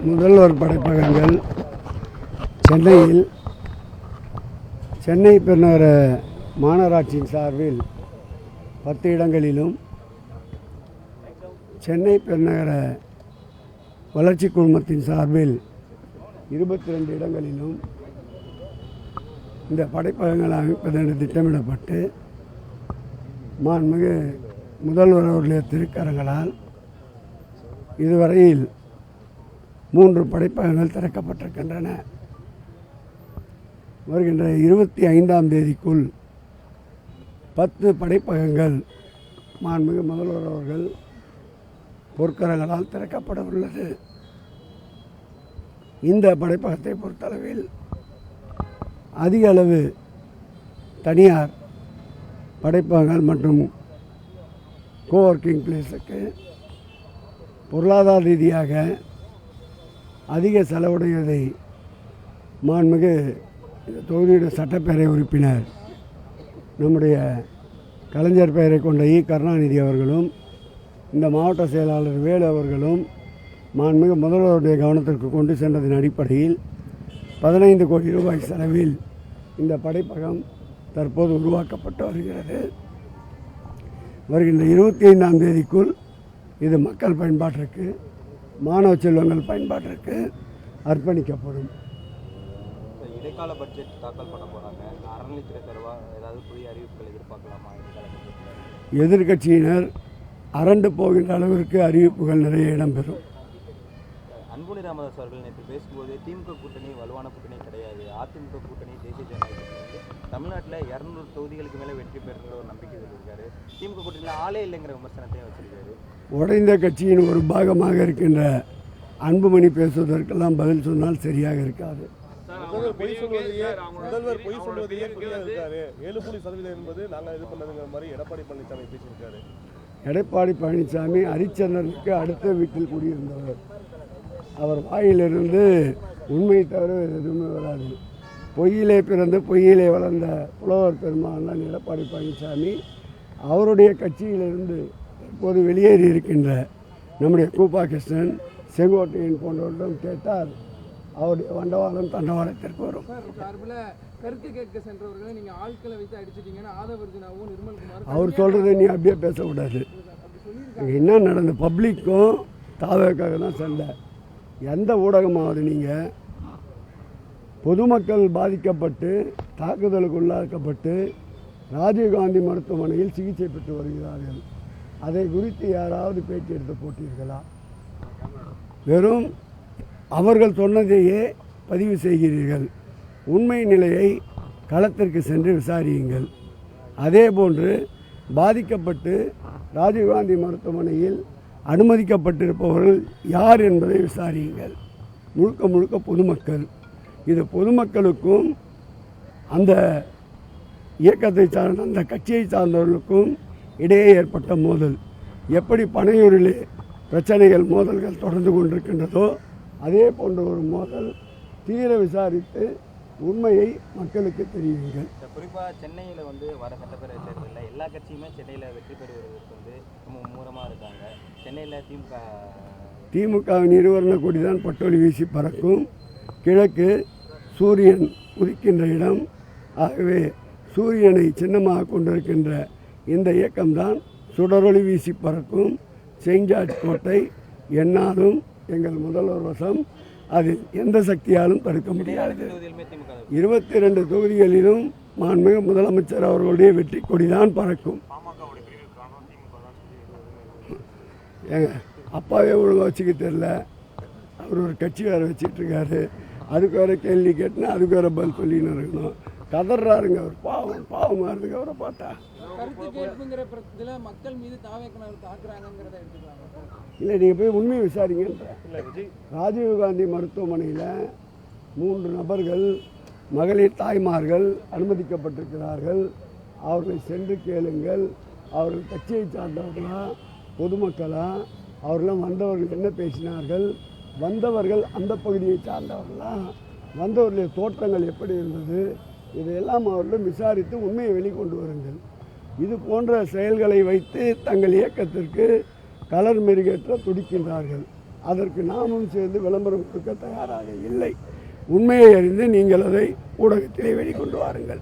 முதல்வர் படைப்பகங்கள் சென்னையில் சென்னை பெருநகர மாநகராட்சியின் சார்பில் 10 இடங்களிலும் சென்னை பெருநகர வளர்ச்சி குழுமத்தின் சார்பில் 22 இடங்களிலும் இந்த படைப்பகங்கள் அமைப்பதென்று திட்டமிடப்பட்டு மாண்புமிகு முதல்வர் அவர்களுடைய திருக்கரங்களால் இதுவரையில் 3 படைப்பகங்கள் திறக்கப்பட்டிருக்கின்றன. வருகின்ற 25ஆம் தேதிக்குள் 10 படைப்பகங்கள் மாண்புமிகு முதல்வர் அவர்கள் பொற்கரங்களால் திறக்கப்பட உள்ளது. இந்த படைப்பகத்தை பொறுத்தளவில் அதிக அளவு தனியார் படைப்பகங்கள் மற்றும் கோவர்க்கிங் பிளேஸுக்கு பொருளாதார ரீதியாக அதிக செலவுடையதை மாண்புமிகு தொகுதியுடைய சட்டப்பேரவை உறுப்பினர் நம்முடைய கலைஞர் பெயரை கொண்ட கருணாநிதி அவர்களும் இந்த மாவட்ட செயலாளர் வேலு அவர்களும் மாண்புமிகு முதல்வருடைய கவனத்திற்கு கொண்டு சென்றதன் அடிப்படையில் 15 கோடி ரூபாய் செலவில் இந்த படைப்பகம் தற்போது உருவாக்கப்பட்டு வருகிறது. வருகின்ற 25ஆம் தேதிக்குள் இது மக்கள் பயன்பாட்டிற்கு, மாணவ செல்வங்கள் பயன்பாட்டிற்கு அர்ப்பணிக்கப்படும். இடைக்கால பட்ஜெட் தாக்கல் பண்ண போகிறாங்க. அறநிலைத்துறை தரவா ஏதாவது புதிய அறிவிப்புகள் எதிர்பார்க்கலாமா? எதிர்கட்சியினர் அரண்டு போகின்ற அளவிற்கு அறிவிப்புகள் நிறைய இடம்பெறும். அன்புமணி ராமதாஸ் அவர்கள் நேற்று பேசும்போது திமுக கூட்டணி வலுவான கூட்டணி கிடையாது, அதிமுக கூட்டணி தேசிய ஜனநாயக கூட்டணி தமிழ்நாட்டில் 200 தொகுதிகளுக்கு மேலே வெற்றி பெறுற ஒரு நம்பிக்கை சொல்லியிருக்காரு. திமுக கூட்டணியில் ஆளே இல்லைங்கிற விமர்சனத்தையும் வச்சிருக்காரு. உடைந்த கட்சியின் ஒரு பாகமாக இருக்கின்ற அன்புமணி பேசுவதற்கெல்லாம் பதில் சொன்னால் சரியாக இருக்காது. முதல்வர் பொய் சொல்வதையே இருக்காரு. 7% என்பது நாங்கள் இது பண்ணதுங்கிற மாதிரி எடப்பாடி பழனிசாமி பேசியிருக்காரு. எடப்பாடி பழனிசாமி ஹரிச்சந்திரனுக்கு அடுத்த வீட்டில் குடியிருந்தவர். அவர் வாயிலிருந்து உண்மை தவிர எதுவுமே வராது. பொய்யிலே பிறந்து பொய்யிலே வளர்ந்த புலவர் பெருமான் தான் எடப்பாடி பழனிசாமி. அவருடைய கட்சியிலிருந்து இப்போது வெளியேறி இருக்கின்ற நம்முடைய கூப்பா கிருஷ்ணன், செங்கோட்டையன் போன்றவரிடம் கேட்டால் அவருடைய வண்டவாளம் தண்டவாளத்திற்கு வரும். கருத்து கேட்க சென்றவர்களை நீங்கள் ஆட்களை வைத்து அடிச்சிட்டீங்கன்னா ஆதவர்ஜுனாவும் நிர்மல்குமார் அவர் சொல்கிறத நீ அப்படியே பேசக்கூடாது. என்ன நடந்த பப்ளிக்கும் தாவக்காக தான் சண்டை. எந்த ஊடகமாவது நீங்கள் பொதுமக்கள் பாதிக்கப்பட்டு தாக்குதலுக்கு உள்ளாக்கப்பட்டு ராஜீவ்காந்தி மருத்துவமனையில் சிகிச்சை பெற்று வருகிறார்கள், அதை குறித்து யாராவது பேச்சு எடுத்து போட்டீர்களா? வெறும் அவர்கள் சொன்னதையே பதிவு செய்கிறீர்கள். உண்மை நிலையை களத்திற்கு சென்று விசாரியுங்கள். அதேபோன்று பாதிக்கப்பட்டு ராஜீவ்காந்தி மருத்துவமனையில் அனுமதிக்கப்பட்டிருப்பவர்கள் யார் என்பதை விசாரியுங்கள். முழுக்க முழுக்க பொதுமக்கள். இது பொதுமக்களுக்கும் அந்த இயக்கத்தை சார்ந்த அந்த கட்சியை சார்ந்தவர்களுக்கும் இடையே ஏற்பட்ட மோதல். எப்படி பனையூரிலே பிரச்சனைகள் மோதல்கள் தொடர்ந்து கொண்டிருக்கின்றதோ அதே போன்ற ஒரு மோதல் தீர விசாரித்து உண்மையை மக்களுக்கு தெரியுங்கள். குறிப்பாக சென்னையில் வர சட்டப்பேரவை தேர்தலில் எல்லா கட்சியுமே சென்னையில் வெற்றி பெறுவதற்கு ரொம்ப மும்முரமாக இருக்காங்க. சென்னையில் திமுகவின் இருவர்ண கொடிதான் பட்டொலி வீசி பறக்கும். கிழக்கு சூரியன் உதிக்கின்ற இடம். ஆகவே சூரியனை சின்னமாக கொண்டிருக்கின்ற இந்த இயக்கம்தான் சுடரொளி வீசி பறக்கும். செயின்ட் ஜார்ஜ் கோட்டை என்னாலும் எங்கள் முதல்வர் வசம். அதில் எந்த சக்தியாலும் தடுக்க முடியாது. 22 தொகுதிகளிலும் மாண்புமிகு முதலமைச்சர் அவர்களுடைய வெற்றி கொடிதான் பறக்கும். அப்பாவே ஒழுங்காக வச்சுக்க தெரியல, அவர் ஒரு கட்சி வேறு வச்சுட்டு இருக்காரு. அதுக்கு வேறு கேள்வி கேட்டுனா அதுக்கு வேறு பதில் சொல்லின்னு இருக்கணும். கதறாருங்க அவர். பாவமாக இருந்துங்க அவரை பார்த்தா. மக்கள் மீது தாக்குறாங்கிறத எடுத்துக்கிறாங்க. இல்லை, நீங்கள் போய் உண்மையை விசாரிங்கன்ற. ராஜீவ்காந்தி மருத்துவமனையில் 3 நபர்கள் மகளிர் தாய்மார்கள் அனுமதிக்கப்பட்டிருக்கிறார்கள். அவர்களை சென்று கேளுங்கள். அவர்கள் கட்சியை சார்ந்தவர்களா பொதுமக்களா? அவர்களும் வந்தவர்கள் என்ன பேசினார்கள்? வந்தவர்கள் அந்த பகுதியை சார்ந்தவர்களா? வந்தவர்களுடைய தோற்றங்கள் எப்படி இருந்தது? இதையெல்லாம் அவர்களும் விசாரித்து உண்மையை வெளிக்கொண்டு வருங்கள். இது போன்ற செயல்களை வைத்து தங்கள் இயக்கத்திற்கு கலர் மெருகேற்ற துடிக்கின்றார்கள். அதற்கு நாமும் சேர்ந்து விளம்பரம் கொடுக்க தயாராக இல்லை. உண்மையை அறிந்து நீங்கள் அதை ஊடகத்திலே வெளிக்கொண்டு வாருங்கள்.